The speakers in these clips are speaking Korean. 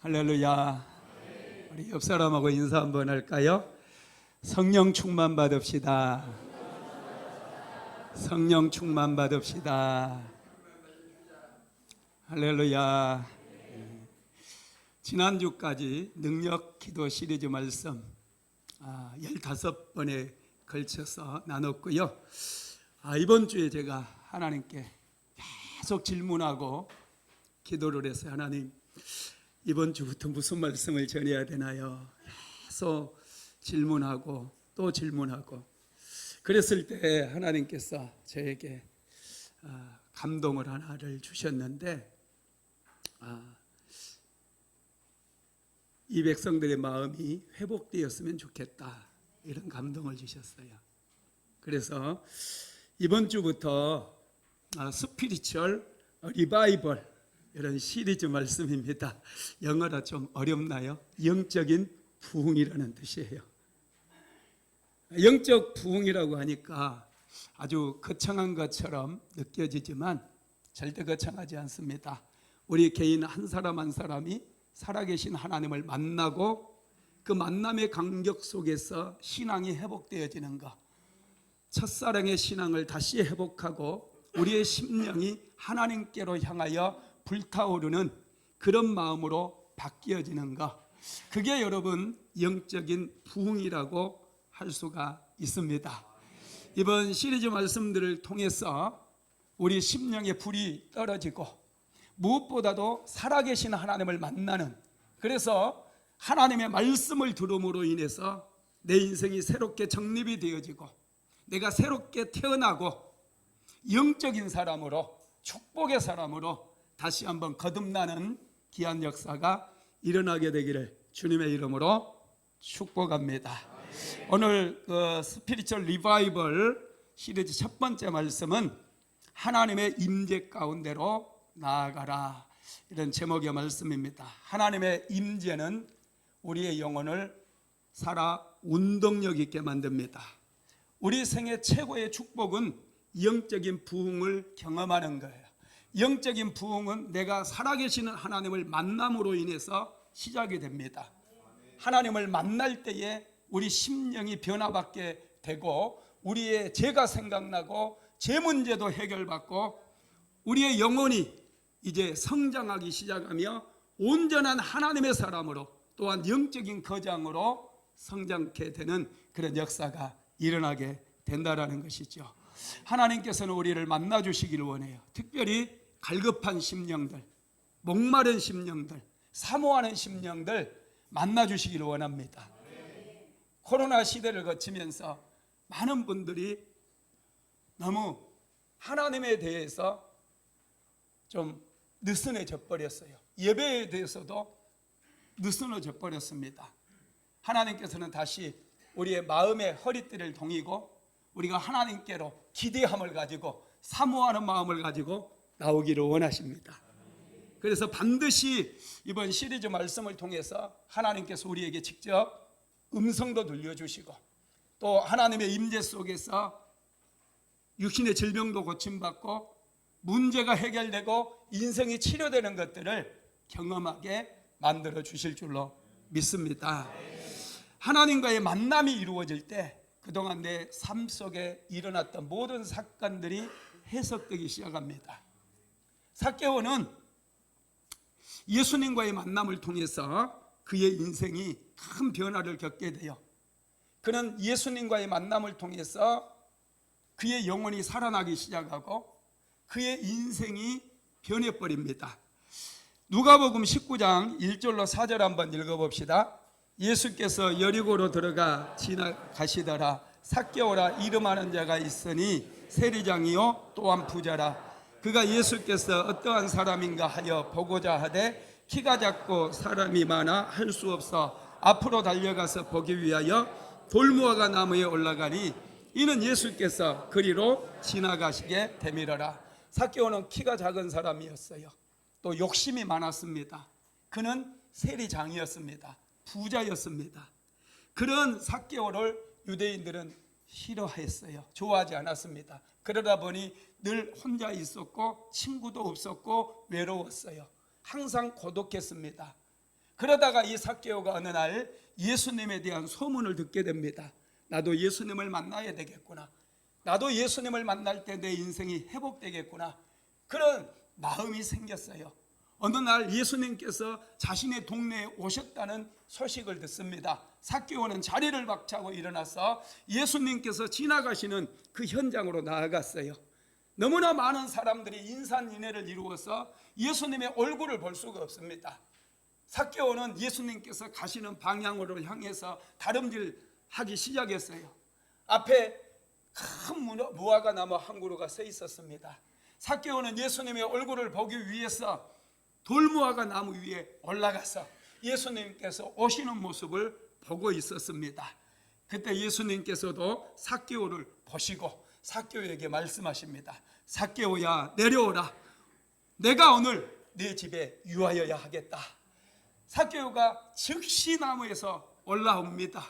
할렐루야. 우리 옆 사람하고 인사 한번 할까요? 성령 충만 받읍시다. 성령 충만 받읍시다. 할렐루야. 지난주까지 능력 기도 시리즈 말씀 15번에 걸쳐서 나눴고요. 이번 주에 제가 하나님께 계속 질문하고 기도를 해서 하나님, 이번 주부터 무슨 말씀을 전해야 되나요? 계속 질문하고 또 질문하고, 그랬을 때 하나님께서 저에게 감동을 하나를 주셨는데, 이 백성들의 마음이 회복되었으면 좋겠다, 이런 감동을 주셨어요. 그래서 이번 주부터 스피리추얼 리바이벌, 이런 시리즈 말씀입니다. 영어라 좀 어렵나요? 영적인 부흥이라는 뜻이에요. 영적 부흥이라고 하니까 아주 거창한 것처럼 느껴지지만 절대 거창하지 않습니다. 우리 개인 한 사람 한 사람이 살아계신 하나님을 만나고 그 만남의 간격 속에서 신앙이 회복되어지는 것, 첫사랑의 신앙을 다시 회복하고 우리의 심령이 하나님께로 향하여 불타오르는 그런 마음으로 바뀌어지는 것, 그게 여러분 영적인 부흥이라고 할 수가 있습니다. 이번 시리즈 말씀들을 통해서 우리 심령의 불이 떨어지고 무엇보다도 살아계신 하나님을 만나는, 그래서 하나님의 말씀을 들음으로 인해서 내 인생이 새롭게 정립이 되어지고 내가 새롭게 태어나고 영적인 사람으로, 축복의 사람으로 다시 한번 거듭나는 귀한 역사가 일어나게 되기를 주님의 이름으로 축복합니다. 오늘 스피리추얼 리바이벌 시리즈 첫 번째 말씀은 하나님의 임재 가운데로 나아가라, 이런 제목의 말씀입니다. 하나님의 임재는 우리의 영혼을 살아 운동력 있게 만듭니다. 우리 생애 최고의 축복은 영적인 부흥을 경험하는 거예요. 영적인 부흥은 내가 살아계시는 하나님을 만남으로 인해서 시작이 됩니다. 하나님을 만날 때에 우리 심령이 변화받게 되고 우리의 죄가 생각나고 죄 문제도 해결받고 우리의 영혼이 이제 성장하기 시작하며 온전한 하나님의 사람으로, 또한 영적인 거장으로 성장케 되는 그런 역사가 일어나게 된다라는 것이죠. 하나님께서는 우리를 만나 주시기를 원해요. 특별히 갈급한 심령들, 목마른 심령들, 사모하는 심령들 만나 주시기를 원합니다. 코로나 시대를 거치면서 많은 분들이 너무 하나님에 대해서 좀 느슨해져 버렸어요. 예배에 대해서도 느슨해져 버렸습니다. 하나님께서는 다시 우리의 마음의 허리띠를 동이고 우리가 하나님께로 기대함을 가지고 사모하는 마음을 가지고 나오기를 원하십니다. 그래서 반드시 이번 시리즈 말씀을 통해서 하나님께서 우리에게 직접 음성도 들려주시고 또 하나님의 임재 속에서 육신의 질병도 고침받고 문제가 해결되고 인생이 치료되는 것들을 경험하게 만들어 주실 줄로 믿습니다. 하나님과의 만남이 이루어질 때 그동안 내 삶 속에 일어났던 모든 사건들이 해석되기 시작합니다. 삭개오는 예수님과의 만남을 통해서 그의 인생이 큰 변화를 겪게 돼요. 그는 예수님과의 만남을 통해서 그의 영혼이 살아나기 시작하고 그의 인생이 변해버립니다. 누가복음 19장 1절로 4절 한번 읽어봅시다. 예수께서 여리고로 들어가 지나가시더라. 삭개오라 이름하는 자가 있으니 세리장이요 또한 부자라. 그가 예수께서 어떠한 사람인가 하여 보고자 하되 키가 작고 사람이 많아 할 수 없어 앞으로 달려가서 보기 위하여 돌무화과 나무에 올라가니 이는 예수께서 그리로 지나가시게 되밀어라. 삭개오는 키가 작은 사람이었어요. 또 욕심이 많았습니다. 그는 세리장이었습니다. 부자였습니다. 그런 삭개오를 유대인들은 싫어했어요. 좋아하지 않았습니다. 그러다 보니 늘 혼자 있었고 친구도 없었고 외로웠어요. 항상 고독했습니다. 그러다가 이 삭개오가 어느 날 예수님에 대한 소문을 듣게 됩니다. 나도 예수님을 만나야 되겠구나. 나도 예수님을 만날 때 내 인생이 회복되겠구나. 그런 마음이 생겼어요. 어느 날 예수님께서 자신의 동네에 오셨다는 소식을 듣습니다. 삭개오는 자리를 박차고 일어나서 예수님께서 지나가시는 그 현장으로 나아갔어요. 너무나 많은 사람들이 인산인해를 이루어서 예수님의 얼굴을 볼 수가 없습니다. 삭개오는 예수님께서 가시는 방향으로 향해서 다름질하기 시작했어요. 앞에 큰 무화과 나무 한 그루가 서 있었습니다. 삭개오는 예수님의 얼굴을 보기 위해서 돌무화과 나무 위에 올라가서 예수님께서 오시는 모습을 보고 있었습니다. 그때 예수님께서도 삭개오를 보시고 삭개오에게 말씀하십니다. 삭개오야, 내려오라. 내가 오늘 네 집에 유하여야 하겠다. 삭개오가 즉시 나무에서 올라옵니다.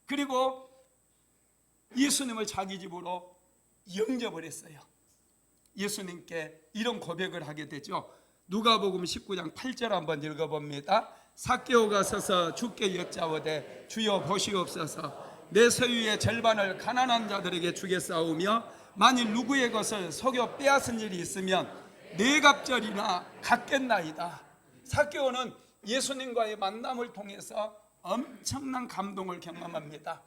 그리고 예수님을 자기 집으로 영접을 했어요. 예수님께 이런 고백을 하게 되죠. 누가복음 19장 8절 한번 읽어봅니다. 삭개오가 서서 주께 여짜오되 주여 보시옵소서. 내 소유의 절반을 가난한 자들에게 주겠사오며 만일 누구의 것을 속여 빼앗은 일이 있으면 네 갑절이나 갚겠나이다. 삭개오는 예수님과의 만남을 통해서 엄청난 감동을 경험합니다.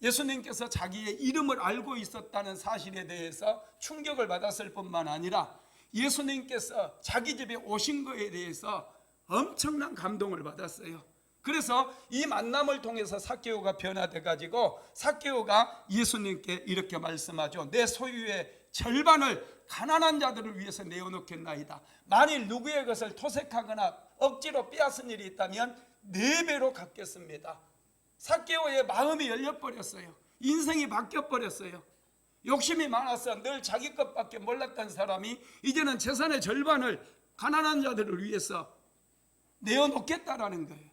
예수님께서 자기의 이름을 알고 있었다는 사실에 대해서 충격을 받았을 뿐만 아니라 예수님께서 자기 집에 오신 것에 대해서 엄청난 감동을 받았어요. 그래서 이 만남을 통해서 삭개오가 변화돼 가지고 삭개오가 예수님께 이렇게 말씀하죠. 내 소유의 절반을 가난한 자들을 위해서 내어놓겠나이다. 만일 누구의 것을 토색하거나 억지로 빼앗은 일이 있다면 4배로 갚겠습니다. 삭개오의 마음이 열려버렸어요. 인생이 바뀌어버렸어요. 욕심이 많아서 늘 자기 것밖에 몰랐던 사람이 이제는 재산의 절반을 가난한 자들을 위해서 내어놓겠다라는 거예요.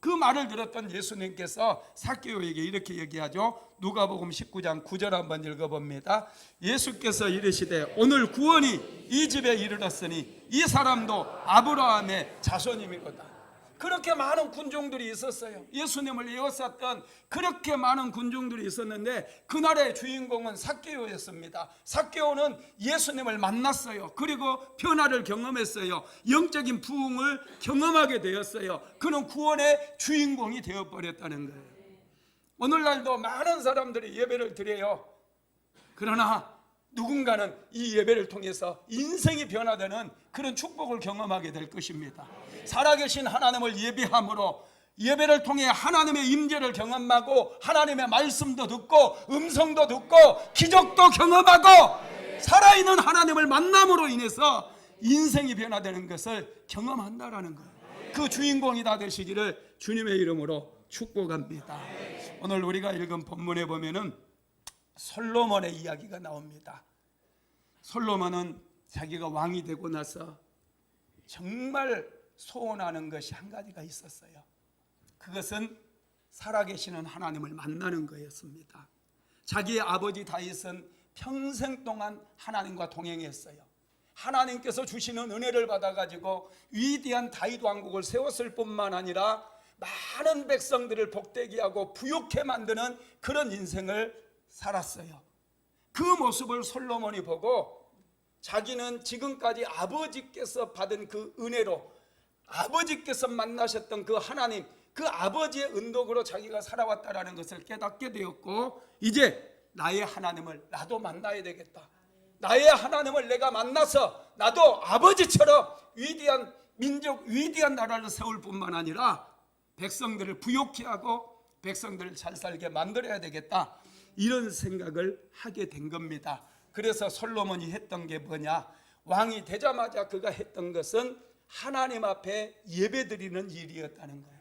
그 말을 들었던 예수님께서 삭개오에게 이렇게 얘기하죠. 누가복음 19장 9절 한번 읽어봅니다. 예수께서 이르시되 오늘 구원이 이 집에 이르렀으니 이 사람도 아브라함의 자손임이로다. 그렇게 많은 군종들이 있었어요. 예수님을 에워쌌던 그렇게 많은 군종들이 있었는데 그날의 주인공은 삭개오였습니다. 삭개오는 예수님을 만났어요. 그리고 변화를 경험했어요. 영적인 부흥을 경험하게 되었어요. 그는 구원의 주인공이 되어버렸다는 거예요. 오늘날도 많은 사람들이 예배를 드려요. 그러나 누군가는 이 예배를 통해서 인생이 변화되는 그런 축복을 경험하게 될 것입니다. 살아계신 하나님을 예배함으로 예배를 통해 하나님의 임재를 경험하고 하나님의 말씀도 듣고 음성도 듣고 기적도 경험하고 살아있는 하나님을 만남으로 인해서 인생이 변화되는 것을 경험한다라는 거예요. 그 주인공이 다 되시기를 주님의 이름으로 축복합니다. 오늘 우리가 읽은 본문에 보면은 솔로몬의 이야기가 나옵니다. 솔로몬은 자기가 왕이 되고 나서 정말 소원하는 것이 한 가지가 있었어요. 그것은 살아계시는 하나님을 만나는 거였습니다. 자기의 아버지 다윗은 평생 동안 하나님과 동행했어요. 하나님께서 주시는 은혜를 받아가지고 위대한 다윗 왕국을 세웠을 뿐만 아니라 많은 백성들을 복되게 하고 부욕해 만드는 그런 인생을 살았어요. 그 모습을 솔로몬이 보고 자기는 지금까지 아버지께서 받은 그 은혜로 아버지께서 만나셨던 그 하나님, 그 아버지의 은덕으로 자기가 살아왔다라는 것을 깨닫게 되었고 이제 나의 하나님을 나도 만나야 되겠다. 나의 하나님을 내가 만나서 나도 아버지처럼 위대한 민족, 위대한 나라를 세울 뿐만 아니라 백성들을 부욕케 하고 백성들을 잘 살게 만들어야 되겠다. 이런 생각을 하게 된 겁니다. 그래서 솔로몬이 했던 게 뭐냐? 왕이 되자마자 그가 했던 것은 하나님 앞에 예배드리는 일이었다는 거예요.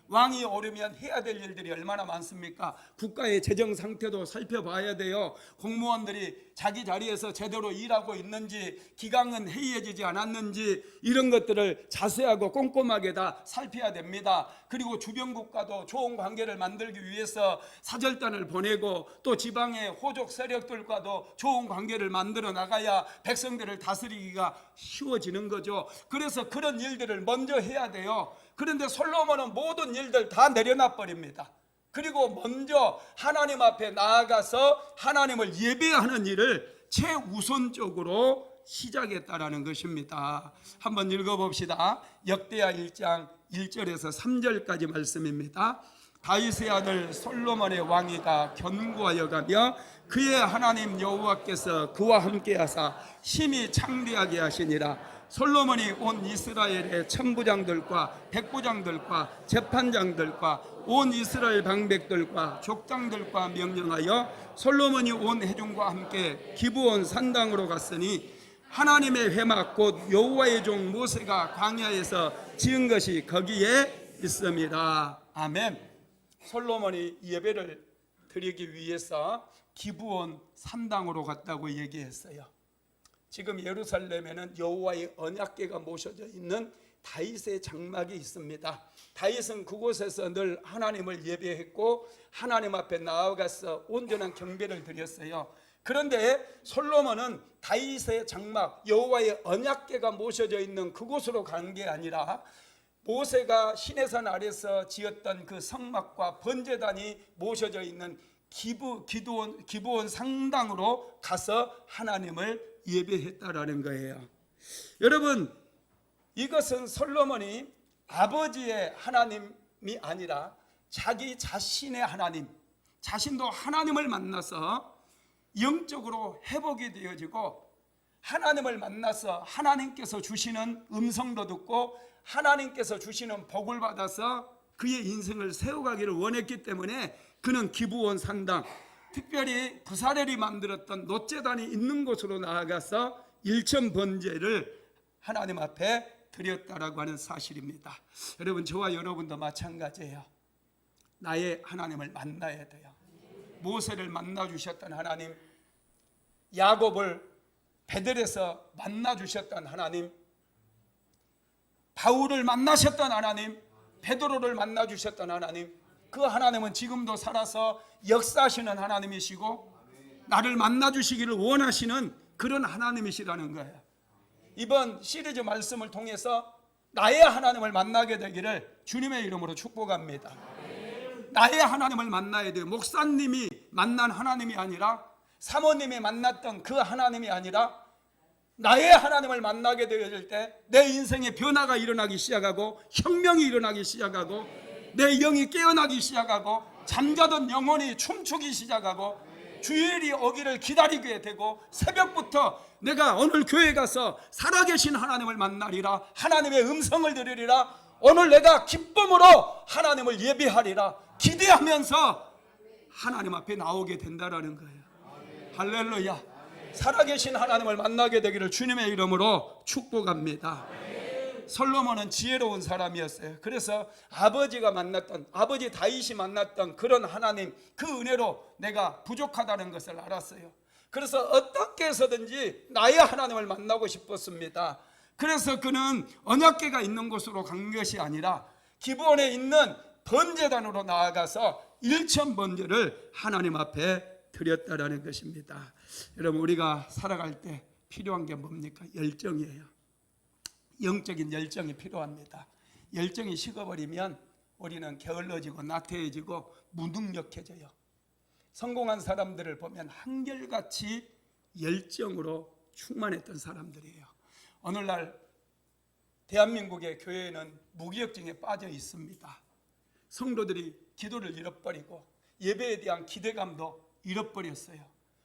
왕이 오르면 해야 될 일들이 얼마나 많습니까? 국가의 재정 상태도 살펴봐야 돼요. 공무원들이 자기 자리에서 제대로 일하고 있는지, 기강은 해이해지지 않았는지, 이런 것들을 자세하고 꼼꼼하게 다 살펴야 됩니다. 그리고 주변국가도 좋은 관계를 만들기 위해서 사절단을 보내고, 또 지방의 호족 세력들과도 좋은 관계를 만들어 나가야 백성들을 다스리기가 쉬워지는 거죠. 그래서 그런 일들을 먼저 해야 돼요. 그런데 솔로몬은 모든 일들 다 내려놔 버립니다. 그리고 먼저 하나님 앞에 나아가서 하나님을 예배하는 일을 최우선적으로 시작했다라는 것입니다. 한번 읽어봅시다. 역대하 1장 1절에서 3절까지 말씀입니다. 다윗의 아들 솔로몬의 왕위가 견고하여 가며 그의 하나님 여호와께서 그와 함께 하사 심히 창대하게 하시니라. 솔로몬이 온 이스라엘의 천부장들과 백부장들과 재판장들과 온 이스라엘 방백들과 족장들과 명령하여 솔로몬이 온 회중과 함께 기브온 산당으로 갔으니 하나님의 회막 곧 여호와의 종 모세가 광야에서 지은 것이 거기에 있습니다. 아멘. 솔로몬이 예배를 드리기 위해서 기브온 산당으로 갔다고 얘기했어요. 지금 예루살렘에는 여호와의 언약궤가 모셔져 있는 다윗의 장막이 있습니다. 다윗은 그곳에서 늘 하나님을 예배했고 하나님 앞에 나아가서 온전한 경배를 드렸어요. 그런데 솔로몬은 다윗의 장막, 여호와의 언약궤가 모셔져 있는 그곳으로 간 게 아니라 모세가 시내산 아래서 지었던 그 성막과 번제단이 모셔져 있는 기브온 상당으로 가서 하나님을 예배했다라는 거예요. 여러분, 이것은 솔로몬이 아버지의 하나님이 아니라 자기 자신의 하나님, 자신도 하나님을 만나서 영적으로 회복이 되어지고 하나님을 만나서 하나님께서 주시는 음성도 듣고 하나님께서 주시는 복을 받아서 그의 인생을 세워가기를 원했기 때문에 그는 기브온 산당, 특별히 부사렐이 만들었던 놋제단이 있는 곳으로 나아가서 일천 번제를 하나님 앞에 드렸다라고 하는 사실입니다. 여러분, 저와 여러분도 마찬가지예요. 나의 하나님을 만나야 돼요. 모세를 만나 주셨던 하나님, 야곱을 베델에서 만나 주셨던 하나님, 바울을 만나셨던 하나님, 베드로를 만나 주셨던 하나님, 그 하나님은 지금도 살아서 역사하시는 하나님이시고 나를 만나 주시기를 원하시는 그런 하나님이시라는 거예요. 이번 시리즈 말씀을 통해서 나의 하나님을 만나게 되기를 주님의 이름으로 축복합니다. 나의 하나님을 만나야 돼요. 목사님이 만난 하나님이 아니라, 사모님이 만났던 그 하나님이 아니라 나의 하나님을 만나게 될 때 내 인생에 변화가 일어나기 시작하고 혁명이 일어나기 시작하고 내 영이 깨어나기 시작하고 잠자던 영혼이 춤추기 시작하고 주일이 오기를 기다리게 되고 새벽부터 내가 오늘 교회 가서 살아계신 하나님을 만나리라, 하나님의 음성을 들으리라, 오늘 내가 기쁨으로 하나님을 예배하리라 기대하면서 하나님 앞에 나오게 된다라는 거예요. 할렐루야. 살아계신 하나님을 만나게 되기를 주님의 이름으로 축복합니다. 솔로몬은 지혜로운 사람이었어요. 그래서 아버지가 만났던, 아버지 다윗이 만났던 그런 하나님, 그 은혜로 내가 부족하다는 것을 알았어요. 그래서 어떻게 해서든지 나의 하나님을 만나고 싶었습니다. 그래서 그는 언약궤가 있는 곳으로 간 것이 아니라 기브온에 있는 번제단으로 나아가서 일천 번제를 하나님 앞에 드렸다라는 것입니다. 여러분, 우리가 살아갈 때 필요한 게 뭡니까? 열정이에요. 영적인 열정이 필요합니다. 열정이 식어버리면 우리는 게을러지고 나태해지고 무능력해져요. 성공한 사람들을 보면 한결같이 열정으로 충만했던 사람들이에요. 오늘날 대한민국의 교회는 무기력증에 빠져 있습니다. 성도들이 기도를 잃어버리고 예배에 대한 기대감도 잃어버렸어요.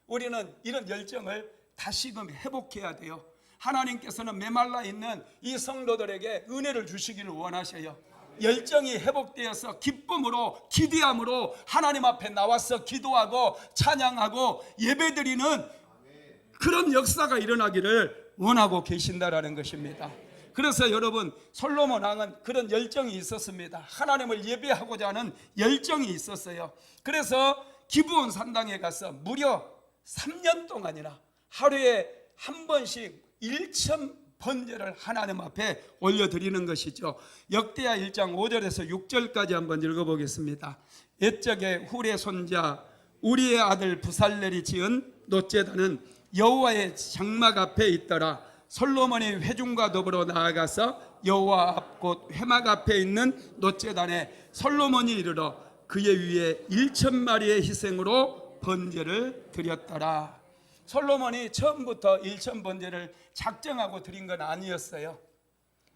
우리는 이런 열정을 다시금 회복해야 돼요. 하나님께서는 메말라 있는 이 성도들에게 은혜를 주시기를 원하셔요. 열정이 회복되어서 기쁨으로 기대함으로 하나님 앞에 나와서 기도하고 찬양하고 예배드리는 그런 역사가 일어나기를 원하고 계신다라는 것입니다. 그래서 여러분, 솔로몬 왕은 그런 열정이 있었습니다. 하나님을 예배하고자 하는 열정이 있었어요. 그래서 기브온 산당에 가서 무려 3년 동안이나 하루에 한 번씩 1,000번제를 하나님 앞에 올려드리는 것이죠. 역대하 1장 5절에서 6절까지 한번 읽어보겠습니다. 옛적에 훌의 손자 우리의 아들 부살렐이 지은 놋제단은 여호와의 장막 앞에 있더라. 솔로몬이 회중과 더불어 나아가서 여호와 앞 곧 회막 앞에 있는 놋제단에 솔로몬이 이르러 그의 위에 1,000마리의 희생으로 번제를 드렸더라. 솔로몬이 처음부터 1,000번제를 작정하고 드린 건 아니었어요.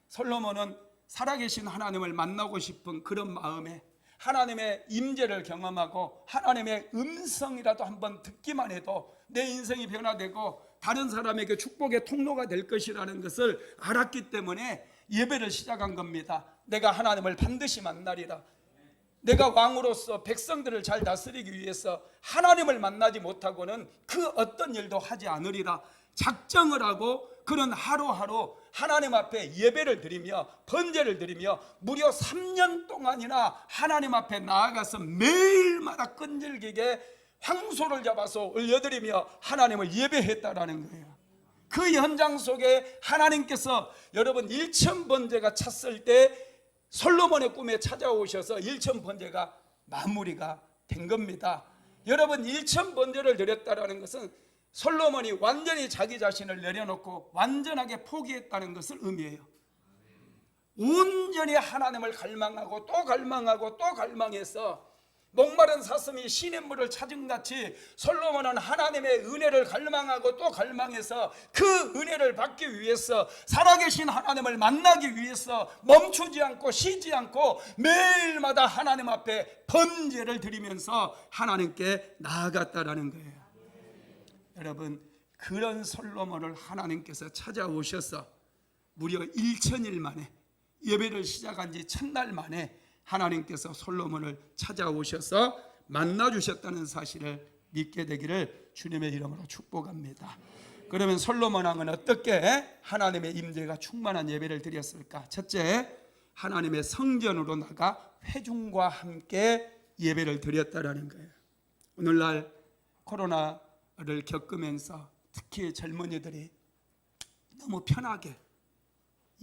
솔로몬은 살아계신 하나님을 만나고 싶은 그런 마음에 하나님의 임재를 경험하고 하나님의 음성이라도 한번 듣기만 해도 내 인생이 변화되고 다른 사람에게 축복의 통로가 될 것이라는 것을 알았기 때문에 예배를 시작한 겁니다. 내가 하나님을 반드시 만나리라. 내가 왕으로서 백성들을 잘 다스리기 위해서 하나님을 만나지 못하고는 그 어떤 일도 하지 않으리라 작정을 하고 그는 하루하루 하나님 앞에 예배를 드리며 번제를 드리며 무려 3년 동안이나 하나님 앞에 나아가서 매일마다 끈질기게 황소를 잡아서 올려드리며 하나님을 예배했다라는 거예요. 그 현장 속에 하나님께서 여러분 1,000번제가 찼을 때 솔로몬의 꿈에 찾아오셔서 1,000번제가 마무리가 된 겁니다. 여러분 1,000번제를 드렸다라는 것은 솔로몬이 완전히 자기 자신을 내려놓고 완전하게 포기했다는 것을 의미해요. 온전히 하나님을 갈망하고 또 갈망하고 또 갈망해서 목마른 사슴이 시냇물을 찾은 같이 솔로몬은 하나님의 은혜를 갈망하고 또 갈망해서 그 은혜를 받기 위해서 살아계신 하나님을 만나기 위해서 멈추지 않고 쉬지 않고 매일마다 하나님 앞에 번제를 드리면서 하나님께 나아갔다라는 거예요. 여러분 그런 솔로몬을 하나님께서 찾아오셔서 무려 1,000일 만에 예배를 시작한 지 첫날 만에 하나님께서 솔로몬을 찾아오셔서 만나주셨다는 사실을 믿게 되기를 주님의 이름으로 축복합니다. 그러면 솔로몬 왕은 어떻게 하나님의 임재가 충만한 예배를 드렸을까? 첫째, 하나님의 성전으로 나가 회중과 함께 예배를 드렸다라는 거예요. 오늘날 코로나를 겪으면서 특히 젊은이들이 너무 편하게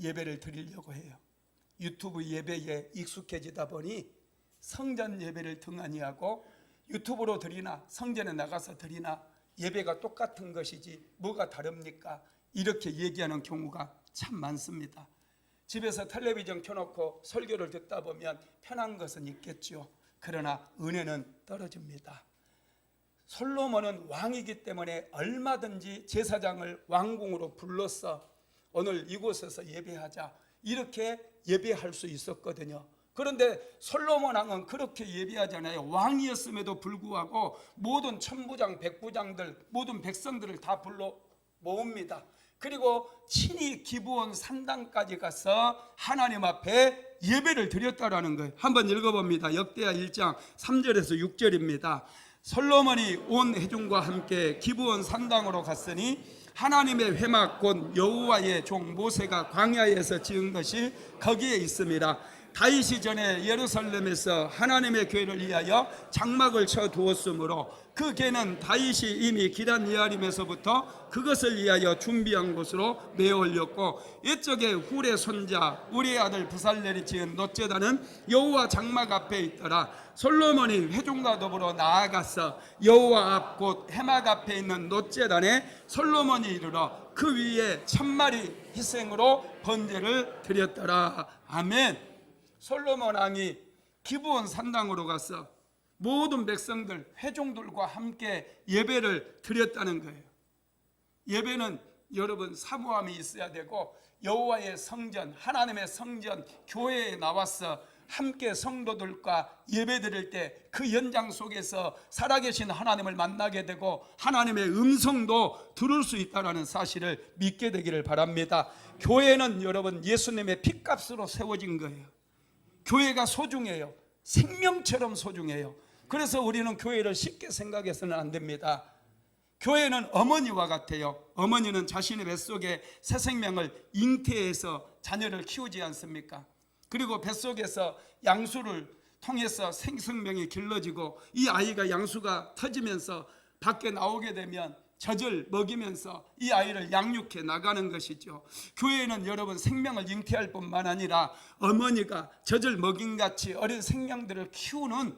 예배를 드리려고 해요. 유튜브 예배에 익숙해지다 보니 성전 예배를 등한히 하고 유튜브로 드리나 성전에 나가서 드리나 예배가 똑같은 것이지 뭐가 다릅니까? 이렇게 얘기하는 경우가 참 많습니다. 집에서 텔레비전 켜놓고 설교를 듣다 보면 편한 것은 있겠죠. 그러나 은혜는 떨어집니다. 솔로몬은 왕이기 때문에 얼마든지 제사장을 왕궁으로 불러서 오늘 이곳에서 예배하자 이렇게 예배할 수 있었거든요. 그런데 솔로몬 왕은 그렇게 예배하잖아요. 왕이었음에도 불구하고 모든 천부장, 백부장들, 모든 백성들을 다 불러 모읍니다. 그리고 친히 기브온 산당까지 가서 하나님 앞에 예배를 드렸다라는 거예요. 한번 읽어봅니다. 역대하 1장 3절에서 6절입니다. 솔로몬이 온 회중과 함께 기브온 산당으로 갔으니 하나님의 회막 곧 여호와의 종 모세가 광야에서 지은 것이 거기에 있습니다. 다윗이 전에 예루살렘에서 하나님의 교회를 위하여 장막을 쳐 두었으므로 그 궤는 다윗이 이미 기란 예아림에서부터 그것을 위하여 준비한 곳으로 메어 올렸고 옛적에 훌의 손자 우리의 아들 부살렐이 지은 놋제단은 여호와 장막 앞에 있더라. 솔로몬이 회중과 더불어 나아가서 여호와 앞 곧 회막 앞에 있는 놋제단에 솔로몬이 이르러 그 위에 1,000마리 희생으로 번제를 드렸더라. 아멘. 솔로몬 왕이 기브온 산당으로 가서 모든 백성들 회중들과 함께 예배를 드렸다는 거예요. 예배는 여러분 사모함이 있어야 되고 여호와의 성전, 하나님의 성전, 교회에 나와서 함께 성도들과 예배드릴 때 그 현장 속에서 살아계신 하나님을 만나게 되고 하나님의 음성도 들을 수 있다는 사실을 믿게 되기를 바랍니다. 교회는 여러분 예수님의 피값으로 세워진 거예요. 교회가 소중해요. 생명처럼 소중해요. 그래서 우리는 교회를 쉽게 생각해서는 안 됩니다. 교회는 어머니와 같아요. 어머니는 자신의 뱃속에 새 생명을 잉태해서 자녀를 키우지 않습니까? 그리고 뱃속에서 양수를 통해서 생명이 길러지고 이 아이가 양수가 터지면서 밖에 나오게 되면 젖을 먹이면서 이 아이를 양육해 나가는 것이죠. 교회는 여러분 생명을 잉태할 뿐만 아니라 어머니가 젖을 먹인같이 어린 생명들을 키우는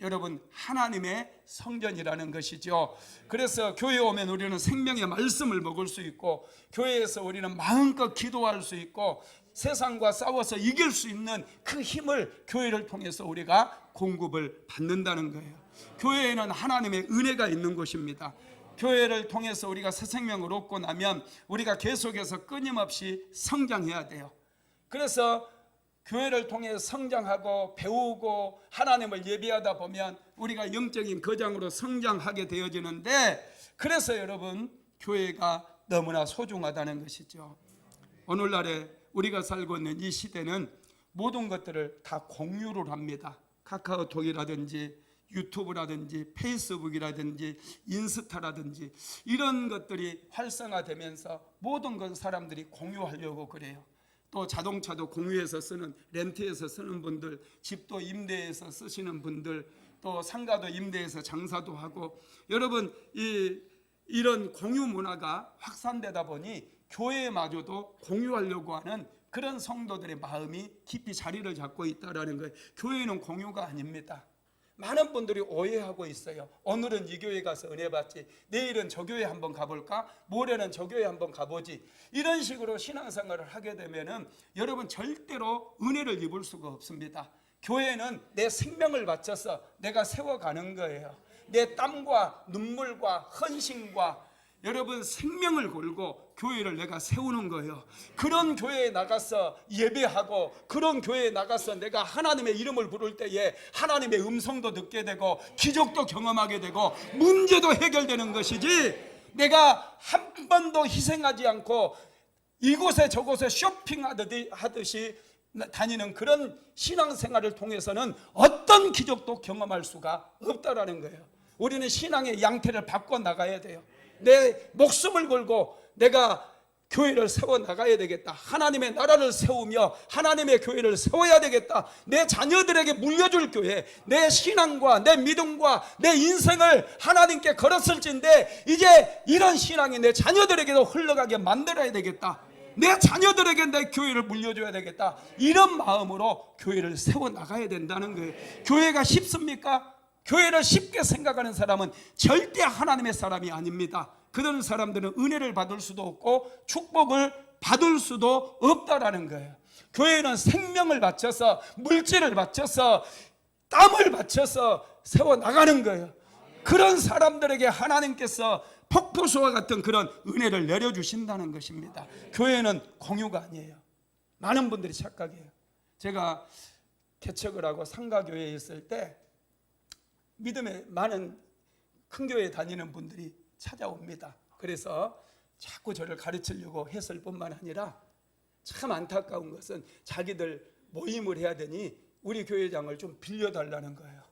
여러분 하나님의 성전이라는 것이죠. 그래서 교회에 오면 우리는 생명의 말씀을 먹을 수 있고, 교회에서 우리는 마음껏 기도할 수 있고, 세상과 싸워서 이길 수 있는 그 힘을 교회를 통해서 우리가 공급을 받는다는 거예요. 교회에는 하나님의 은혜가 있는 곳입니다. 교회를 통해서 우리가 새 생명을 얻고 나면 우리가 계속해서 끊임없이 성장해야 돼요. 그래서 교회를 통해 성장하고 배우고 하나님을 예배하다 보면 우리가 영적인 거장으로 성장하게 되어지는데, 그래서 여러분 교회가 너무나 소중하다는 것이죠. 오늘날에 우리가 살고 있는 이 시대는 모든 것들을 다 공유를 합니다. 카카오톡이라든지 유튜브라든지 페이스북이라든지 인스타라든지 이런 것들이 활성화되면서 모든 건 사람들이 공유하려고 그래요. 또 자동차도 공유해서 쓰는, 렌트해서 쓰는 분들, 집도 임대해서 쓰시는 분들, 또 상가도 임대해서 장사도 하고, 여러분 이런 공유 문화가 확산되다 보니 교회마저도 공유하려고 하는 그런 성도들의 마음이 깊이 자리를 잡고 있다는 거예요. 교회는 공유가 아닙니다. 많은 분들이 오해하고 있어요. 오늘은 이 교회 가서 은혜 받지, 내일은 저 교회 한번 가볼까, 모레는 저 교회 한번 가보지, 이런 식으로 신앙생활을 하게 되면은 여러분 절대로 은혜를 입을 수가 없습니다. 교회는 내 생명을 바쳐서 내가 세워가는 거예요. 내 땀과 눈물과 헌신과 여러분 생명을 걸고 교회를 내가 세우는 거예요. 그런 교회에 나가서 예배하고, 그런 교회에 나가서 내가 하나님의 이름을 부를 때에 하나님의 음성도 듣게 되고 기적도 경험하게 되고 문제도 해결되는 것이지, 내가 한 번도 희생하지 않고 이곳에 저곳에 쇼핑하듯이 다니는 그런 신앙생활을 통해서는 어떤 기적도 경험할 수가 없다라는 거예요. 우리는 신앙의 양태를 바꿔 나가야 돼요. 내 목숨을 걸고 내가 교회를 세워나가야 되겠다. 하나님의 나라를 세우며 하나님의 교회를 세워야 되겠다. 내 자녀들에게 물려줄 교회, 내 신앙과 내 믿음과 내 인생을 하나님께 걸었을진데 이제 이런 신앙이 내 자녀들에게도 흘러가게 만들어야 되겠다. 내 자녀들에게 내 교회를 물려줘야 되겠다. 이런 마음으로 교회를 세워나가야 된다는 거예요. 교회가 쉽습니까? 교회를 쉽게 생각하는 사람은 절대 하나님의 사람이 아닙니다. 그런 사람들은 은혜를 받을 수도 없고 축복을 받을 수도 없다라는 거예요. 교회는 생명을 바쳐서, 물질을 바쳐서, 땀을 바쳐서 세워나가는 거예요. 그런 사람들에게 하나님께서 폭포수와 같은 그런 은혜를 내려주신다는 것입니다. 교회는 공유가 아니에요. 많은 분들이 착각해요. 제가 개척을 하고 상가교회에 있을 때 믿음에 많은 큰 교회 다니는 분들이 찾아옵니다. 그래서 자꾸 저를 가르치려고 했을 뿐만 아니라 참 안타까운 것은 자기들 모임을 해야 되니 우리 교회장을 좀 빌려달라는 거예요.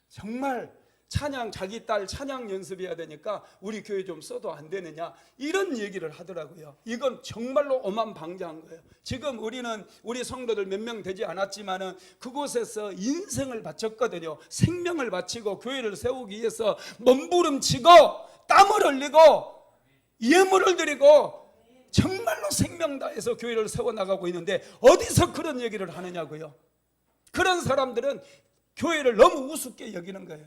정말 찬양, 자기 딸 찬양 연습해야 되니까 우리 교회 좀 써도 안 되느냐, 이런 얘기를 하더라고요. 이건 정말로 오만방자한 거예요. 지금 우리는 우리 성도들 몇 명 되지 않았지만은 그곳에서 인생을 바쳤거든요. 생명을 바치고 교회를 세우기 위해서 몸부림치고 땀을 흘리고 예물을 드리고 정말로 생명 다해서 교회를 세워나가고 있는데 어디서 그런 얘기를 하느냐고요. 그런 사람들은 교회를 너무 우습게 여기는 거예요.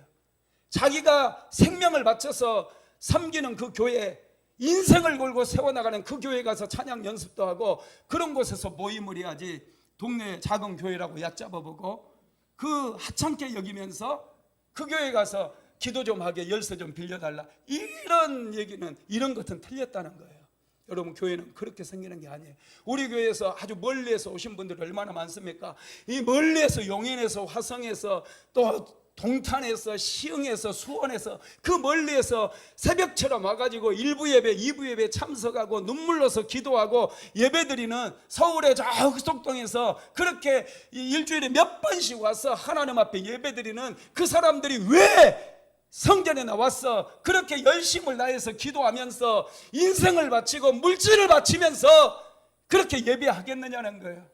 자기가 생명을 바쳐서 섬기는 그 교회, 인생을 걸고 세워나가는 그 교회 가서 찬양 연습도 하고 그런 곳에서 모임을 해야지, 동네 작은 교회라고 얕잡아보고 그 하찮게 여기면서 그 교회 가서 기도 좀 하게 열쇠 좀 빌려달라, 이런 얘기는, 이런 것은 틀렸다는 거예요. 여러분, 교회는 그렇게 생기는 게 아니에요. 우리 교회에서 아주 멀리에서 오신 분들이 얼마나 많습니까? 이 멀리에서, 용인에서, 화성에서, 또 동탄에서, 시흥에서, 수원에서, 그 멀리에서 새벽처럼 와가지고 1부 예배, 2부 예배 참석하고 눈물로서 기도하고 예배드리는 서울의 저 흑석동에서 그렇게 일주일에 몇 번씩 와서 하나님 앞에 예배드리는 그 사람들이 왜 성전에 나와서 그렇게 열심을 다해서 기도하면서 인생을 바치고 물질을 바치면서 그렇게 예배하겠느냐는 거예요.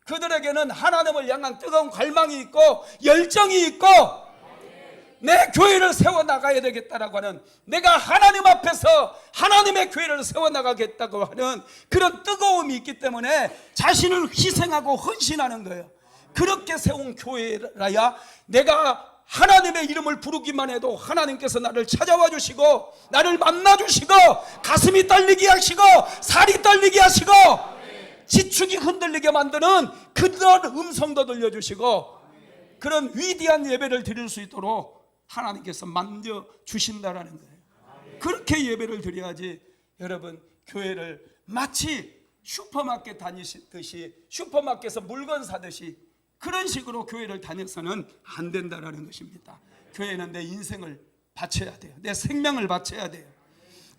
그들에게는 하나님을 향한 뜨거운 갈망이 있고 열정이 있고 내 교회를 세워나가야 되겠다라고 하는, 내가 하나님 앞에서 하나님의 교회를 세워나가겠다고 하는 그런 뜨거움이 있기 때문에 자신을 희생하고 헌신하는 거예요. 그렇게 세운 교회라야 내가 하나님의 이름을 부르기만 해도 하나님께서 나를 찾아와 주시고 나를 만나 주시고 가슴이 떨리게 하시고 살이 떨리게 하시고 지축이 흔들리게 만드는 그런 음성도 들려주시고 그런 위대한 예배를 드릴 수 있도록 하나님께서 만져 주신다라는 거예요. 그렇게 예배를 드려야지 여러분 교회를 마치 슈퍼마켓 다니듯이 슈퍼마켓에서 물건 사듯이 그런 식으로 교회를 다녀서는 안 된다라는 것입니다. 교회는 내 인생을 바쳐야 돼요. 내 생명을 바쳐야 돼요.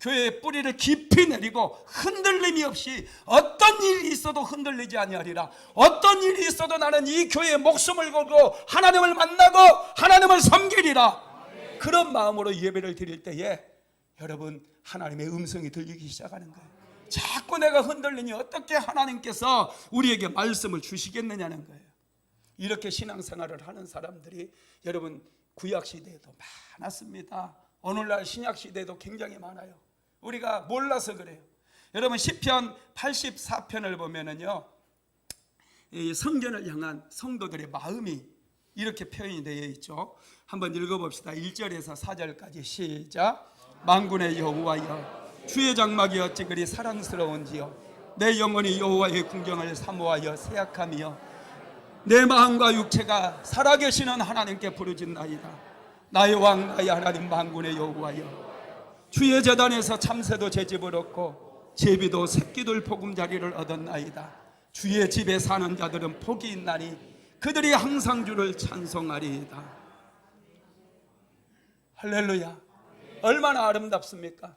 교회의 뿌리를 깊이 내리고 흔들림이 없이 어떤 일이 있어도 흔들리지 아니하리라. 어떤 일이 있어도 나는 이 교회에 목숨을 걸고 하나님을 만나고 하나님을 섬기리라. 그런 마음으로 예배를 드릴 때에 여러분 하나님의 음성이 들리기 시작하는 거예요. 자꾸 내가 흔들리니 어떻게 하나님께서 우리에게 말씀을 주시겠느냐는 거예요. 이렇게 신앙생활을 하는 사람들이 여러분 구약시대에도 많았습니다. 오늘날 신약시대에도 굉장히 많아요. 우리가 몰라서 그래요. 여러분 시편 84편을 보면은요, 이 성전을 향한 성도들의 마음이 이렇게 표현이 되어 있죠. 한번 읽어봅시다. 1절에서 4절까지 시작. 만군의 여호와여, 주의 장막이 어찌 그리 사랑스러운지요. 내 영혼이 여호와의 궁경을 사모하여 새약하며 내 마음과 육체가 살아계시는 하나님께 부르짖나이다. 나의 왕 나의 하나님 만군의 여호와여, 주의 제단에서 참새도 제 집을 얻고 제비도 새끼들 보금자리를 얻었나이다. 주의 집에 사는 자들은 복이 있나니 그들이 항상 주를 찬송하리이다. 할렐루야. 얼마나 아름답습니까?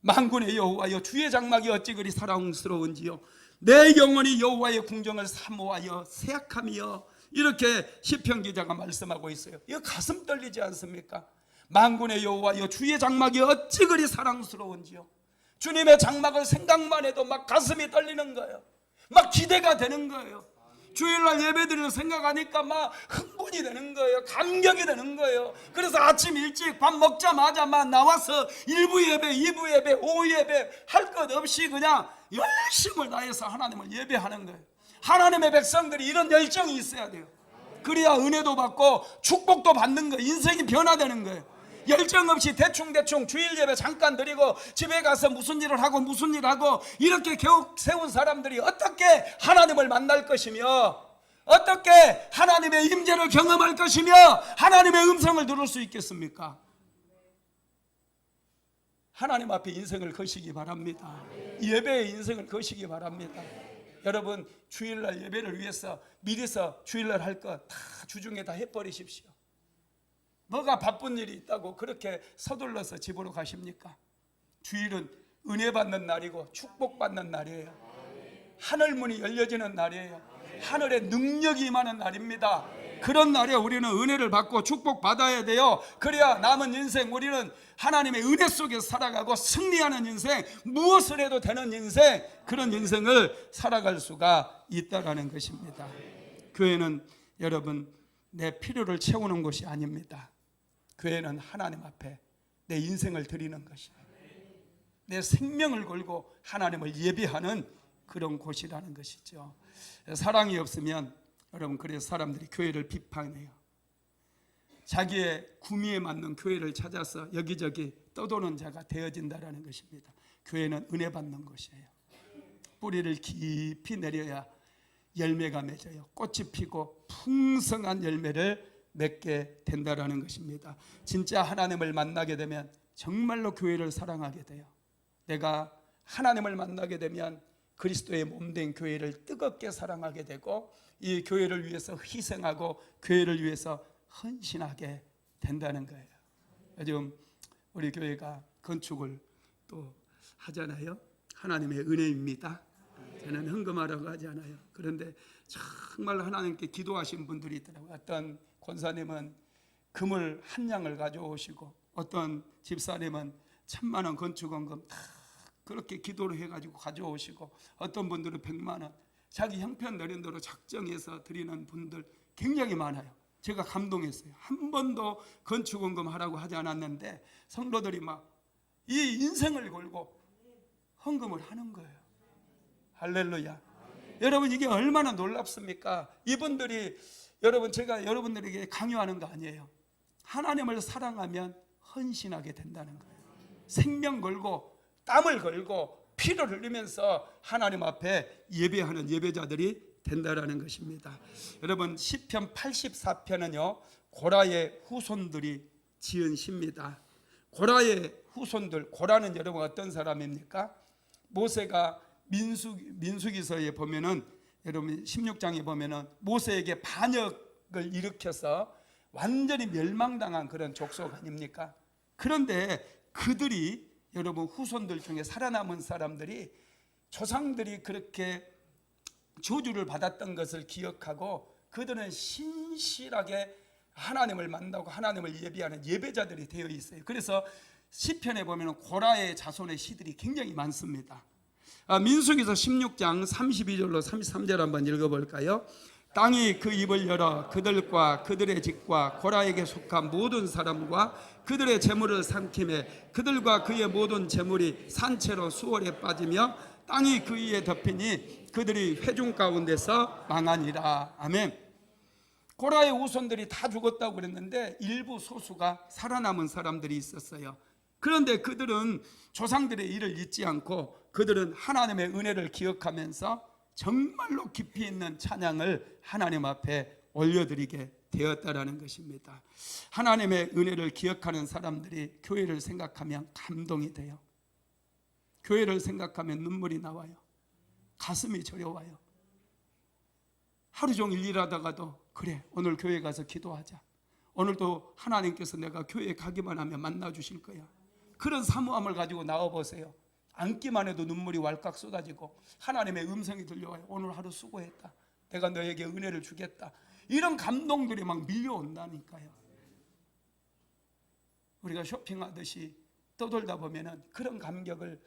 만군의 여호와여, 주의 장막이 어찌 그리 사랑스러운지요. 내 영혼이 여호와의 궁정을 사모하여 새약하며, 이렇게 시편 기자가 말씀하고 있어요. 이거 가슴 떨리지 않습니까? 만군의 여호와여, 주의 장막이 어찌 그리 사랑스러운지요. 주님의 장막을 생각만 해도 막 가슴이 떨리는 거예요. 막 기대가 되는 거예요. 주일날 예배드리는 생각하니까 막 흥분이 되는 거예요. 감격이 되는 거예요. 그래서 아침 일찍 밥 먹자마자 막 나와서 1부 예배, 2부 예배, 오후 예배 할 것 없이 그냥 열심을 다해서 하나님을 예배하는 거예요. 하나님의 백성들이 이런 열정이 있어야 돼요. 그래야 은혜도 받고 축복도 받는 거예요. 인생이 변화되는 거예요. 열정 없이 대충 주일 예배 잠깐 드리고 집에 가서 무슨 일을 하고 무슨 일 하고 이렇게 계획 세운 사람들이 어떻게 하나님을 만날 것이며 어떻게 하나님의 임재를 경험할 것이며 하나님의 음성을 들을 수 있겠습니까? 하나님 앞에 인생을 거시기 바랍니다. 예배의 인생을 거시기 바랍니다. 여러분 주일날 예배를 위해서 미리서 주일날 할 거 다 주중에 다 해버리십시오. 뭐가 바쁜 일이 있다고 그렇게 서둘러서 집으로 가십니까? 주일은 은혜 받는 날이고 축복 받는 날이에요. 하늘 문이 열려지는 날이에요. 하늘의 능력이 임하는 날입니다. 그런 날에 우리는 은혜를 받고 축복 받아야 돼요. 그래야 남은 인생 우리는 하나님의 은혜 속에서 살아가고 승리하는 인생, 무엇을 해도 되는 인생, 그런 인생을 살아갈 수가 있다라는 것입니다. 교회는 여러분 내 필요를 채우는 곳이 아닙니다. 교회는 하나님 앞에 내 인생을 드리는 것이에요. 내 생명을 걸고 하나님을 예배하는 그런 곳이라는 것이죠. 사랑이 없으면 여러분 그래서 사람들이 교회를 비판해요. 자기의 구미에 맞는 교회를 찾아서 여기저기 떠도는 자가 되어진다라는 것입니다. 교회는 은혜 받는 곳이에요. 뿌리를 깊이 내려야 열매가 맺어요. 꽃이 피고 풍성한 열매를 맺게 된다라는 것입니다. 진짜 하나님을 만나게 되면 정말로 교회를 사랑하게 돼요. 내가 하나님을 만나게 되면 그리스도의 몸된 교회를 뜨겁게 사랑하게 되고 이 교회를 위해서 희생하고 교회를 위해서 헌신하게 된다는 거예요. 요즘 우리 교회가 건축을 또 하잖아요. 하나님의 은혜입니다. 저는 헌금하라고 하지 않아요. 그런데 정말 하나님께 기도하신 분들이 있더라고요. 어떤 권사님은 금을 한 양을 가져오시고 어떤 집사님은 1,000만 원 건축원금 다 그렇게 기도를 해가지고 가져오시고 어떤 분들은 100만 원 자기 형편 내린 대로 작정해서 드리는 분들 굉장히 많아요. 제가 감동했어요. 한 번도 건축원금 하라고 하지 않았는데 성도들이 막 이 인생을 걸고 헌금을 하는 거예요. 할렐루야. 여러분, 이게 얼마나 놀랍습니까? 이분들이, 여러분, 제가 여러분들에게 강요하는 거 아니에요. 하나님을 사랑하면 헌신하게 된다는 거예요. 생명 걸고 땀을 걸고 피를 흘리면서 하나님 앞에 예배하는 예배자들이 된다라는 것입니다. 여러분, 시편 84편은요 고라의 후손들이 지은 시입니다. 고라의 후손들, 고라는 여러분 어떤 사람입니까? 모세가 민수기서에 보면은, 여러분 16장에 보면은 모세에게 반역을 일으켜서 완전히 멸망당한 그런 족속 아닙니까? 그런데 그들이, 여러분 후손들 중에 살아남은 사람들이, 조상들이 그렇게 저주를 받았던 것을 기억하고 그들은 신실하게 하나님을 만나고 하나님을 예배하는 예배자들이 되어 있어요. 그래서 시편에 보면 고라의 자손의 시들이 굉장히 많습니다. 민수기서 16장 32절로 33절 한번 읽어볼까요? 땅이 그 입을 열어 그들과 그들의 집과 고라에게 속한 모든 사람과 그들의 재물을 삼키매 그들과 그의 모든 재물이 산채로 수월에 빠지며 땅이 그 위에 덮이니 그들이 회중 가운데서 망하니라. 아멘. 고라의 후손들이 다 죽었다고 그랬는데 일부 소수가 살아남은 사람들이 있었어요. 그런데 그들은 조상들의 일을 잊지 않고 그들은 하나님의 은혜를 기억하면서 정말로 깊이 있는 찬양을 하나님 앞에 올려드리게 되었다라는 것입니다. 하나님의 은혜를 기억하는 사람들이 교회를 생각하면 감동이 돼요. 교회를 생각하면 눈물이 나와요. 가슴이 저려와요. 하루 종일 일하다가도 그래, 오늘 교회 가서 기도하자. 오늘도 하나님께서 내가 교회에 가기만 하면 만나주실 거야. 그런 사모함을 가지고 나와보세요. 앉기만 해도 눈물이 왈칵 쏟아지고 하나님의 음성이 들려와요. 오늘 하루 수고했다. 내가 너에게 은혜를 주겠다. 이런 감동들이 막 밀려온다니까요. 우리가 쇼핑하듯이 떠돌다 보면은 그런 감격을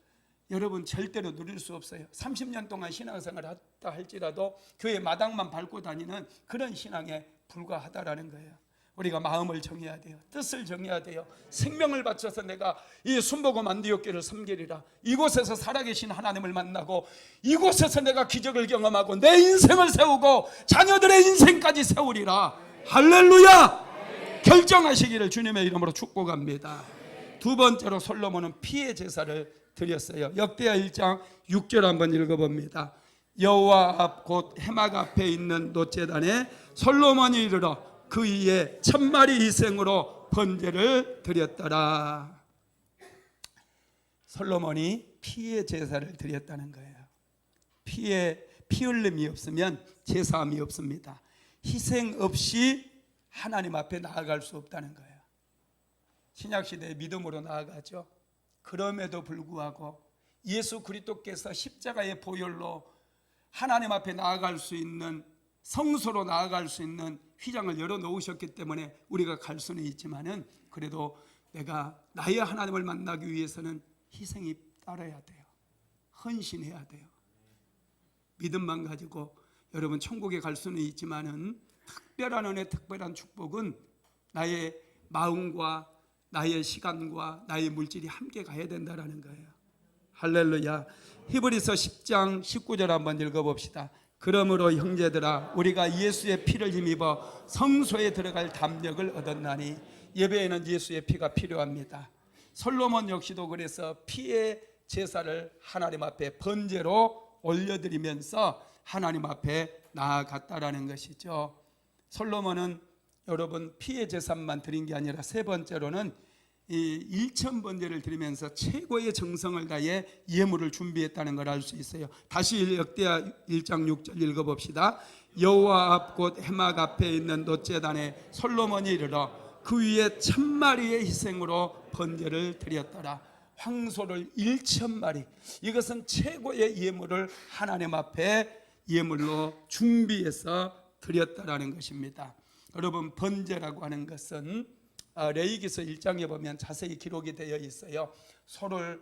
여러분 절대로 누릴 수 없어요. 30년 동안 신앙생활을 했다 할지라도 교회 마당만 밟고 다니는 그런 신앙에 불과하다라는 거예요. 우리가 마음을 정해야 돼요. 뜻을 정해야 돼요. 생명을 바쳐서 내가 이 순복음 안디옥교를 섬기리라. 이곳에서 살아계신 하나님을 만나고 이곳에서 내가 기적을 경험하고 내 인생을 세우고 자녀들의 인생까지 세우리라. 할렐루야. 결정하시기를 주님의 이름으로 축복합니다. 두 번째로 솔로몬은 피의 제사를 드렸어요. 역대하 1장 6절 한번 읽어봅니다. 여호와 앞 곧 해막 앞에 있는 놋제단에 솔로몬이 이르러 그 위에 1000마리 희생으로 번제를 드렸더라. 솔로몬이 피의 제사를 드렸다는 거예요. 피 흘림이 없으면 제사함이 없습니다. 희생 없이 하나님 앞에 나아갈 수 없다는 거예요. 신약시대에 믿음으로 나아가죠. 그럼에도 불구하고 예수 그리스도께서 십자가의 보혈로 하나님 앞에 나아갈 수 있는, 성소로 나아갈 수 있는 휘장을 열어놓으셨기 때문에 우리가 갈 수는 있지만은, 그래도 내가 나의 하나님을 만나기 위해서는 희생이 따라야 돼요. 헌신해야 돼요. 믿음만 가지고 여러분 천국에 갈 수는 있지만은 특별한 은혜, 특별한 축복은 나의 마음과 나의 시간과 나의 물질이 함께 가야 된다라는 거예요. 할렐루야. 히브리서 10장 19절 한번 읽어봅시다. 그러므로 형제들아 우리가 예수의 피를 힘입어 성소에 들어갈 담력을 얻었나니. 예배에는 예수의 피가 필요합니다. 솔로몬 역시도 그래서 피의 제사를 하나님 앞에 번제로 올려드리면서 하나님 앞에 나아갔다라는 것이죠. 솔로몬은 여러분 피의 제사만 드린 게 아니라 세 번째로는 이 일천번제를 드리면서 최고의 정성을 다해 예물을 준비했다는 걸 알 수 있어요. 다시 역대하 1장 6절 읽어봅시다. 여호와 앞 곧 해막 앞에 있는 놋제단에 솔로몬이 이르러 그 위에 1000마리의 희생으로 번제를 드렸더라. 황소를 1000마리. 이것은 최고의 예물을 하나님 앞에 예물로 준비해서 드렸다라는 것입니다. 여러분 번제라고 하는 것은 레위기서 1장에 보면 자세히 기록이 되어 있어요. 소를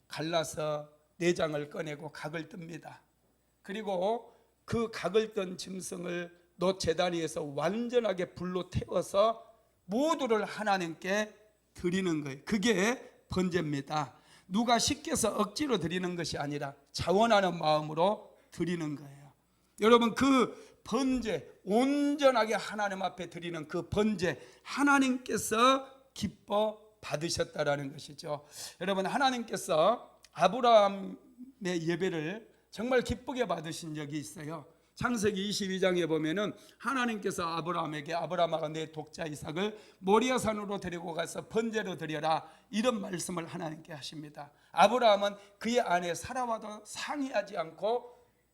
갈라서 내장을 꺼내고 각을 뜹니다. 그리고 그 각을 뜬 짐승을 너 제단 위에서 완전하게 불로 태워서 모두를 하나님께 드리는 거예요. 그게 번제입니다. 누가 시켜서 억지로 드리는 것이 아니라 자원하는 마음으로 드리는 거예요. 여러분, 그 번제, 온전하게 하나님 앞에 드리는 그 번제, 하나님께서 기뻐 받으셨다라는 것이죠. 여러분, 하나님께서 아브라함의 예배를 정말 기쁘게 받으신 적이 있어요. 창세기 22장에 보면은 하나님께서 아브라함에게 아브라함아 내 독자 이삭을 모리아산으로 데리고 가서 번제로 드려라, 이런 말씀을 하나님께 하십니다. 아브라함은 그의 아내 사라와도 상의하지 않고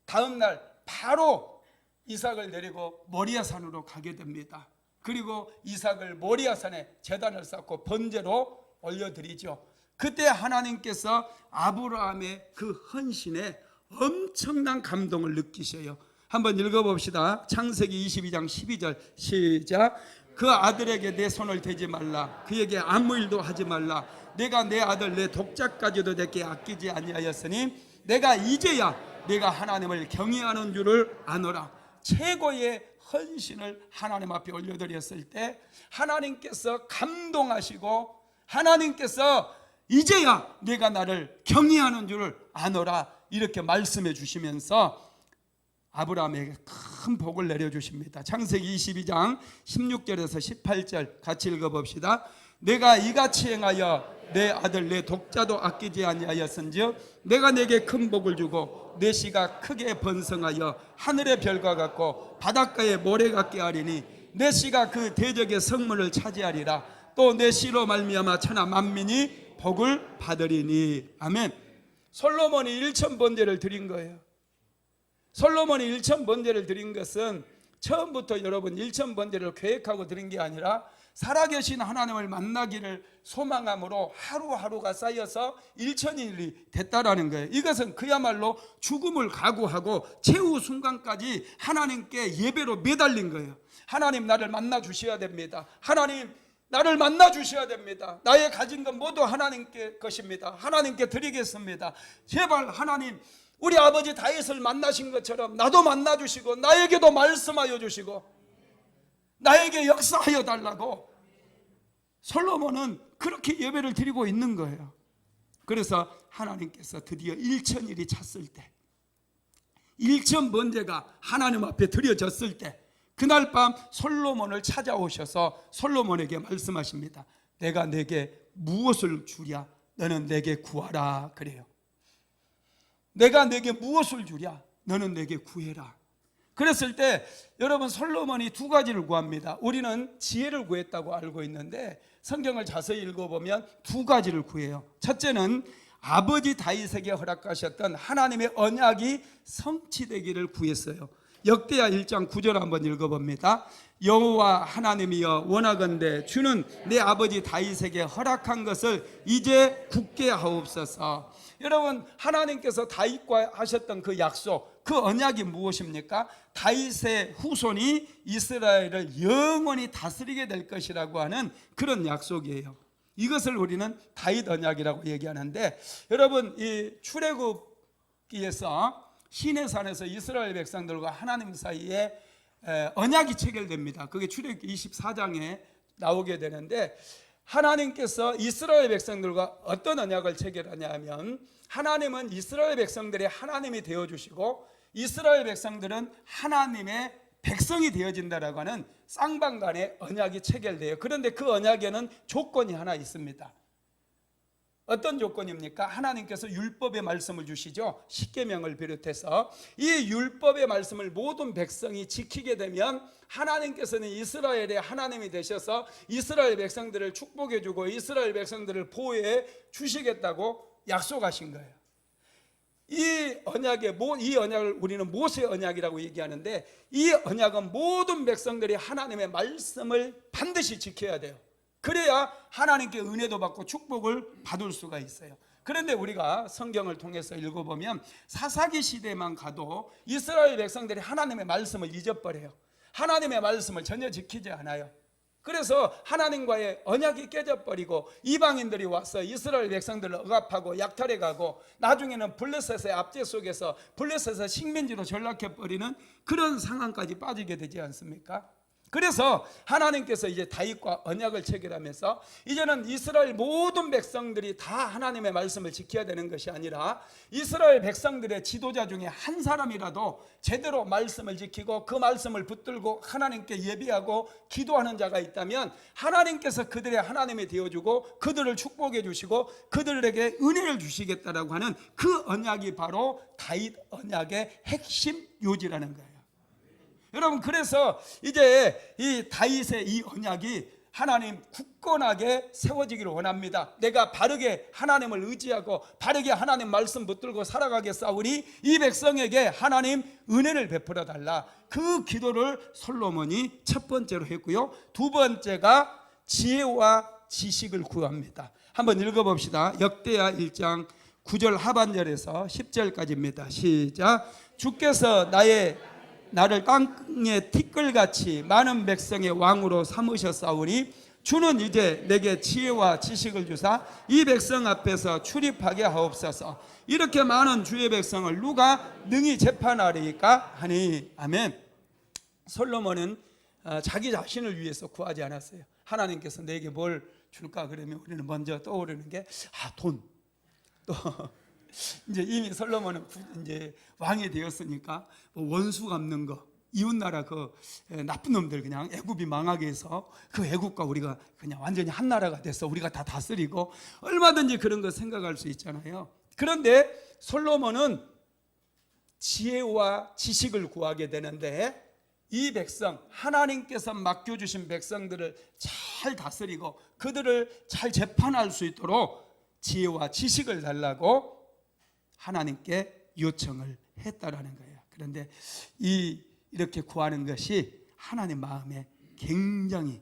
다음 날 바로 이삭을 데리고 모리아산으로 가게 됩니다. 그리고 이삭을 모리아산에 제단을 쌓고 번제로 올려드리죠. 그때 하나님께서 아브라함의 그 헌신에 엄청난 감동을 느끼셔요. 한번 읽어봅시다. 창세기 22장 12절 시작. 그 아들에게 내 손을 대지 말라, 그에게 아무 일도 하지 말라. 내가 내 아들 내 독자까지도 내게 아끼지 아니하였으니 내가 이제야 내가 하나님을 경외하는 줄을 아노라. 최고의 헌신을 하나님 앞에 올려드렸을 때 하나님께서 감동하시고 하나님께서 이제야 내가 나를 경외하는 줄을 아노라, 이렇게 말씀해 주시면서 아브라함에게 큰 복을 내려주십니다. 창세기 22장 16절에서 18절 같이 읽어봅시다. 내가 이같이 행하여 내 아들 내 독자도 아끼지 아니하였은즉 내가 내게 큰 복을 주고 내 씨가 크게 번성하여 하늘의 별과 같고 바닷가의 모래 같게 하리니 내 씨가 그 대적의 성문을 차지하리라. 또 내 씨로 말미암아 천하 만민이 복을 받으리니. 아멘. 솔로몬이 1천 번제를 드린 거예요. 솔로몬이 1천 번제를 드린 것은 처음부터 여러분 1천 번제를 계획하고 드린 게 아니라 살아계신 하나님을 만나기를 소망함으로 하루하루가 쌓여서 1천일이 됐다라는 거예요. 이것은 그야말로 죽음을 각오하고 최후 순간까지 하나님께 예배로 매달린 거예요. 하나님, 나를 만나 주셔야 됩니다. 하나님, 나를 만나 주셔야 됩니다. 나의 가진 것 모두 하나님께 것입니다. 하나님께 드리겠습니다. 제발 하나님, 우리 아버지 다윗을 만나신 것처럼 나도 만나 주시고 나에게도 말씀하여 주시고 나에게 역사하여 달라고 솔로몬은 그렇게 예배를 드리고 있는 거예요. 그래서 하나님께서 드디어 1천일이 찼을 때, 1천 번제가 하나님 앞에 드려졌을 때 그날 밤 솔로몬을 찾아오셔서 솔로몬에게 말씀하십니다. 내가 내게 무엇을 주랴? 너는 내게 구하라. 그래요. 내가 내게 무엇을 주랴? 너는 내게 구해라. 그랬을 때 여러분, 솔로몬이 두 가지를 구합니다. 우리는 지혜를 구했다고 알고 있는데 성경을 자세히 읽어보면 두 가지를 구해요. 첫째는 아버지 다윗에게 허락하셨던 하나님의 언약이 성취되기를 구했어요. 역대하 1장 9절 한번 읽어봅니다. 여호와 하나님이여 원하건대 주는 내 아버지 다윗에게 허락한 것을 이제 굳게 하옵소서. 여러분, 하나님께서 다윗과 하셨던 그 약속, 그 언약이 무엇입니까? 다윗의 후손이 이스라엘을 영원히 다스리게 될 것이라고 하는 그런 약속이에요. 이것을 우리는 다윗 언약이라고 얘기하는데, 여러분, 이 출애굽기에서 시내산에서 이스라엘 백성들과 하나님 사이에 언약이 체결됩니다. 그게 출애굽기 24장에 나오게 되는데, 하나님께서 이스라엘 백성들과 어떤 언약을 체결하냐면, 하나님은 이스라엘 백성들의 하나님이 되어주시고 이스라엘 백성들은 하나님의 백성이 되어진다라고 하는 쌍방간의 언약이 체결돼요. 그런데 그 언약에는 조건이 하나 있습니다. 어떤 조건입니까? 하나님께서 율법의 말씀을 주시죠. 십계명을 비롯해서 이 율법의 말씀을 모든 백성이 지키게 되면 하나님께서는 이스라엘의 하나님이 되셔서 이스라엘 백성들을 축복해 주고 이스라엘 백성들을 보호해 주시겠다고 약속하신 거예요. 이 언약을 우리는 모세 언약이라고 얘기하는데, 이 언약은 모든 백성들이 하나님의 말씀을 반드시 지켜야 돼요. 그래야 하나님께 은혜도 받고 축복을 받을 수가 있어요. 그런데 우리가 성경을 통해서 읽어보면 사사기 시대만 가도 이스라엘 백성들이 하나님의 말씀을 잊어버려요. 하나님의 말씀을 전혀 지키지 않아요. 그래서 하나님과의 언약이 깨져버리고 이방인들이 와서 이스라엘 백성들을 억압하고 약탈해가고 나중에는 블레셋의 압제 속에서 블레셋의 식민지로 전락해버리는 그런 상황까지 빠지게 되지 않습니까? 그래서 하나님께서 이제 다윗과 언약을 체결하면서 이제는 이스라엘 모든 백성들이 다 하나님의 말씀을 지켜야 되는 것이 아니라 이스라엘 백성들의 지도자 중에 한 사람이라도 제대로 말씀을 지키고 그 말씀을 붙들고 하나님께 예비하고 기도하는 자가 있다면 하나님께서 그들의 하나님이 되어주고 그들을 축복해 주시고 그들에게 은혜를 주시겠다라고 하는 그 언약이 바로 다윗 언약의 핵심 요지라는 거예요. 여러분, 그래서 이제 이 다윗의 이 언약이 하나님 굳건하게 세워지기를 원합니다. 내가 바르게 하나님을 의지하고 바르게 하나님 말씀 붙들고 살아가겠사오니 이 백성에게 하나님 은혜를 베풀어 달라. 그 기도를 솔로몬이 첫 번째로 했고요. 두 번째가 지혜와 지식을 구합니다. 한번 읽어봅시다. 역대하 1장 9절 하반절에서 10절까지입니다. 시작. 주께서 나를 땅에 티끌같이 많은 백성의 왕으로 삼으셨사오니 주는 이제 내게 지혜와 지식을 주사 이 백성 앞에서 출입하게 하옵소서. 이렇게 많은 주의 백성을 누가 능히 재판하리까 하니. 아멘. 솔로몬은 자기 자신을 위해서 구하지 않았어요. 하나님께서 내게 뭘 줄까 그러면 우리는 먼저 떠오르는 게 돈. 또 이제 이미 솔로몬은 이제 왕이 되었으니까 뭐 원수 갚는 거, 이웃나라 그 나쁜 놈들 그냥 애굽이 망하게 해서 그 애굽과 우리가 그냥 완전히 한 나라가 돼서 우리가 다 다스리고 얼마든지 그런 거 생각할 수 있잖아요. 그런데 솔로몬은 지혜와 지식을 구하게 되는데 이 백성, 하나님께서 맡겨주신 백성들을 잘 다스리고 그들을 잘 재판할 수 있도록 지혜와 지식을 달라고 하나님께 요청을 했다라는 거예요. 그런데 이렇게 구하는 것이 하나님 마음에 굉장히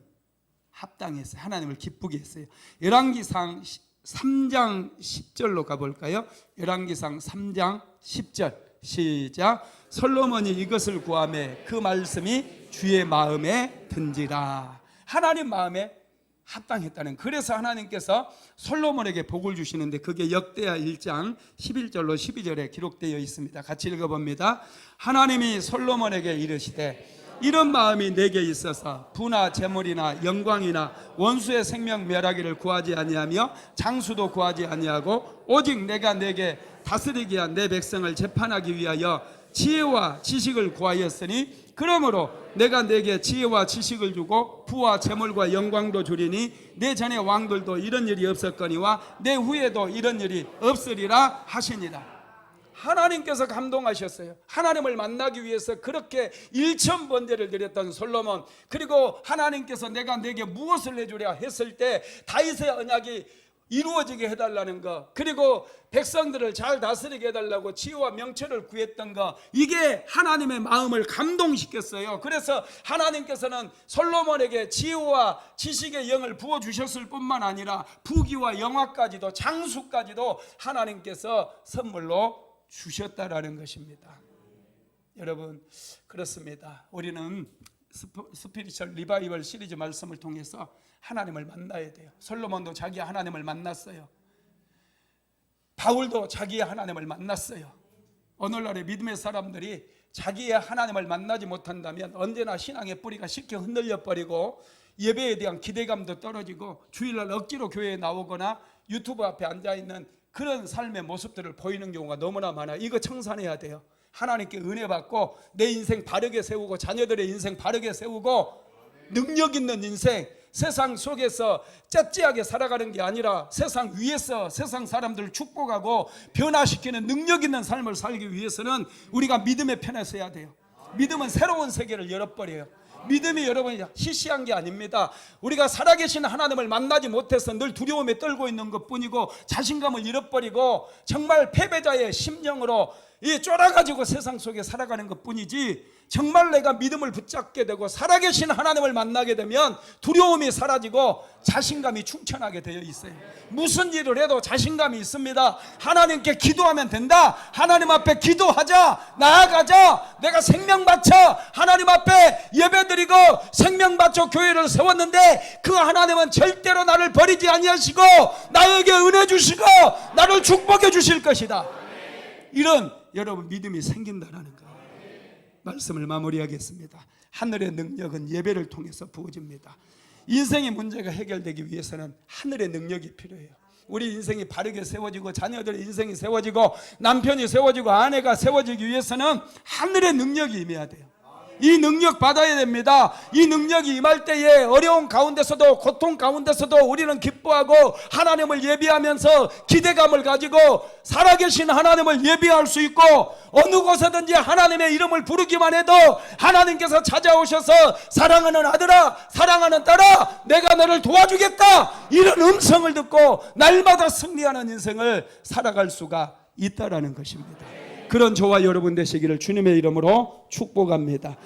합당했어요. 하나님을 기쁘게 했어요. 열왕기상 3장 10절로 가볼까요? 열왕기상 3장 10절 시작. 솔로몬이 이것을 구하매 그 말씀이 주의 마음에 든지라. 하나님 마음에 합당했다는. 그래서 하나님께서 솔로몬에게 복을 주시는데 그게 역대하 1장 11절로 12절에 기록되어 있습니다. 같이 읽어봅니다. 하나님이 솔로몬에게 이르시되 이런 마음이 내게 있어서 부나 재물이나 영광이나 원수의 생명 멸하기를 구하지 아니하며 장수도 구하지 아니하고 오직 내가 내게 다스리게 한 내 백성을 재판하기 위하여 지혜와 지식을 구하였으니 그러므로 내가 내게 지혜와 지식을 주고 부와 재물과 영광도 주리니 내 전에 왕들도 이런 일이 없었거니와 내 후에도 이런 일이 없으리라 하시니라. 하나님께서 감동하셨어요. 하나님을 만나기 위해서 그렇게 일천번제를 드렸던 솔로몬, 그리고 하나님께서 내가 내게 무엇을 해주랴 했을 때 다윗의 언약이 이루어지게 해달라는 것, 그리고 백성들을 잘 다스리게 해달라고 지혜와 명철을 구했던 것, 이게 하나님의 마음을 감동시켰어요. 그래서 하나님께서는 솔로몬에게 지혜와 지식의 영을 부어주셨을 뿐만 아니라 부귀와 영화까지도 장수까지도 하나님께서 선물로 주셨다라는 것입니다. 여러분, 그렇습니다. 우리는 스피리추얼 리바이벌 시리즈 말씀을 통해서 하나님을 만나야 돼요. 솔로몬도 자기 하나님을 만났어요. 바울도 자기의 하나님을 만났어요. 오늘날의 믿음의 사람들이 자기의 하나님을 만나지 못한다면 언제나 신앙의 뿌리가 쉽게 흔들려 버리고 예배에 대한 기대감도 떨어지고 주일날 억지로 교회에 나오거나 유튜브 앞에 앉아있는 그런 삶의 모습들을 보이는 경우가 너무나 많아요. 이거 청산해야 돼요. 하나님께 은혜 받고 내 인생 바르게 세우고 자녀들의 인생 바르게 세우고 능력 있는 인생, 세상 속에서 째째하게 살아가는 게 아니라 세상 위에서 세상 사람들을 축복하고 변화시키는 능력 있는 삶을 살기 위해서는 우리가 믿음의 편에 서야 돼요. 믿음은 새로운 세계를 열어버려요. 믿음이 여러분 시시한 게 아닙니다. 우리가 살아계신 하나님을 만나지 못해서 늘 두려움에 떨고 있는 것뿐이고 자신감을 잃어버리고 정말 패배자의 심령으로 이 쫄아가지고 세상 속에 살아가는 것뿐이지, 정말 내가 믿음을 붙잡게 되고 살아계신 하나님을 만나게 되면 두려움이 사라지고 자신감이 충천하게 되어 있어요. 무슨 일을 해도 자신감이 있습니다. 하나님께 기도하면 된다. 하나님 앞에 기도하자, 나아가자. 내가 생명 바쳐 하나님 앞에 예배드리고 생명 바쳐 교회를 세웠는데 그 하나님은 절대로 나를 버리지 아니하시고 나에게 은혜 주시고 나를 축복해 주실 것이다. 이런 여러분 믿음이 생긴다라는 거예요. 말씀을 마무리하겠습니다. 하늘의 능력은 예배를 통해서 부어집니다. 인생의 문제가 해결되기 위해서는 하늘의 능력이 필요해요. 우리 인생이 바르게 세워지고 자녀들의 인생이 세워지고 남편이 세워지고 아내가 세워지기 위해서는 하늘의 능력이 임해야 돼요. 이 능력 받아야 됩니다. 이 능력이 임할 때에 어려운 가운데서도 고통 가운데서도 우리는 기뻐하고 하나님을 예비하면서 기대감을 가지고 살아계신 하나님을 예비할 수 있고, 어느 곳에든지 하나님의 이름을 부르기만 해도 하나님께서 찾아오셔서 사랑하는 아들아, 사랑하는 딸아, 내가 너를 도와주겠다, 이런 음성을 듣고 날마다 승리하는 인생을 살아갈 수가 있다라는 것입니다. 그런 저와 여러분 되시기를 주님의 이름으로 축복합니다.